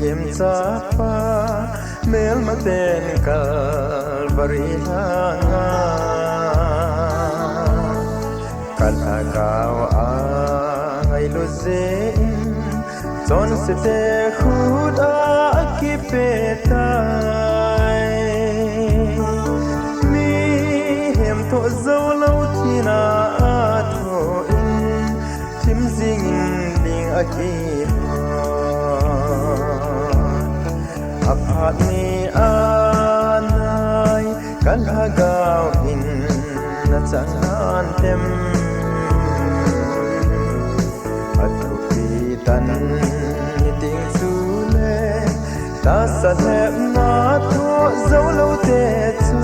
yem sapa mel maten kalvarihanga kalagaw ay lusin son sete khuda kipetay mi hem to zolo tina atho in tim sing ding akip aphat ni anay kalagaw in na changan tem atupitan ting sule ta sa thep na tho zolo te chu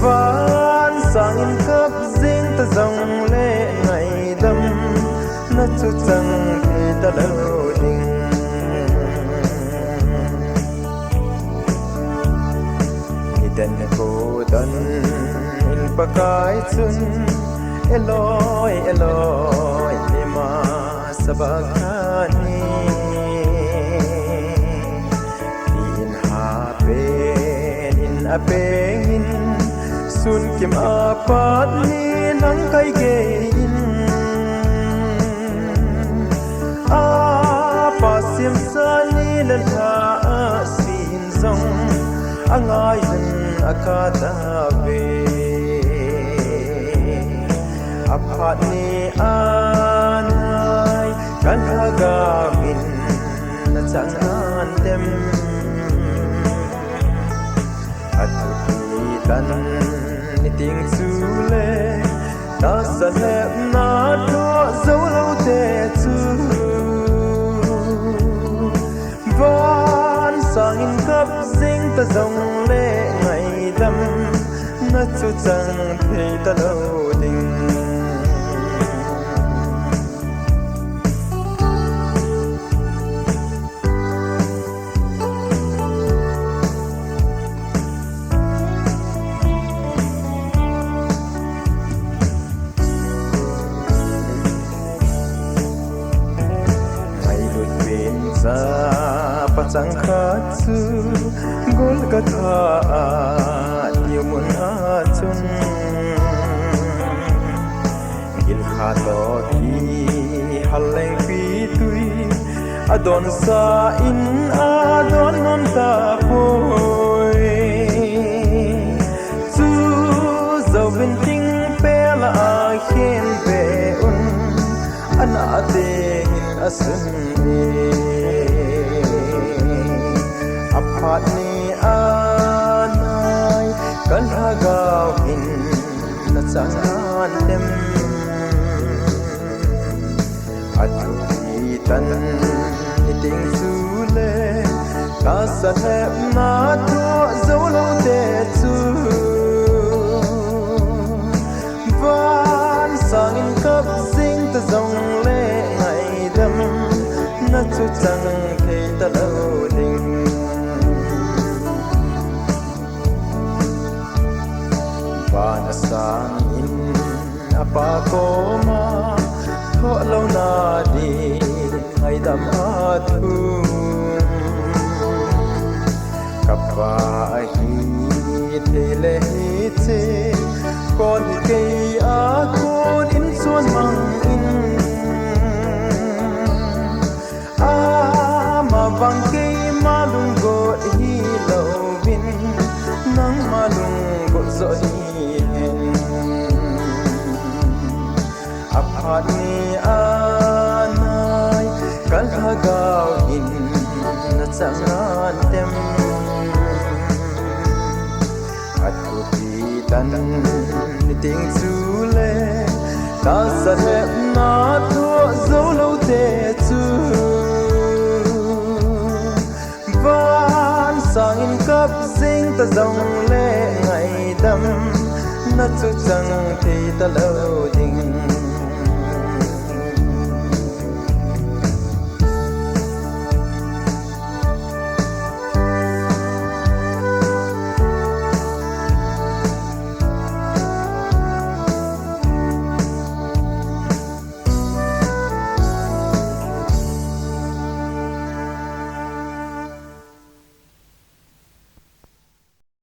van sang in kap zing ta zong le ngai dam na chu chang te ta lo ding den ko dan il pakai chun eloi eloi lima sabakani in ha pen in apengin sun kim apat ni nang kai ge in a pasim sani lan ha sin zong angai akadabe aphat ni anay kalagawin na changan tem atupitan ni ting sule ta sa lep na tho zolo te chu van sangin kap zing ta zong le na chu chang thei ta lo ding mai lut bin sa pachang khat su gol ka tha yêu muốn chun gil khato thi haleng pi tui adon sa in adon non ta poi chu zo vin ting pe la khen pe un an ate in asun ni aphat ni kalagaw in na changan tem atupitan ni ting sule ta sa hep na tho zolo te chu van sang in kap sing ta zong le ngai dam na chu chang thei ta lo ding na sang in apa koma tho lo na di ngai dam athu kapwa hi te le che kon ke a kon in suan mang in a ma bang ke ma lung go hi lo bin nang ma lung go zo aphat ni anay kalagaw in na changan tem atupitan ni ting sule ta sa lep na tho zolo te chu van sang in kap sing ta zong le ngai dam na chu chang thei ta lo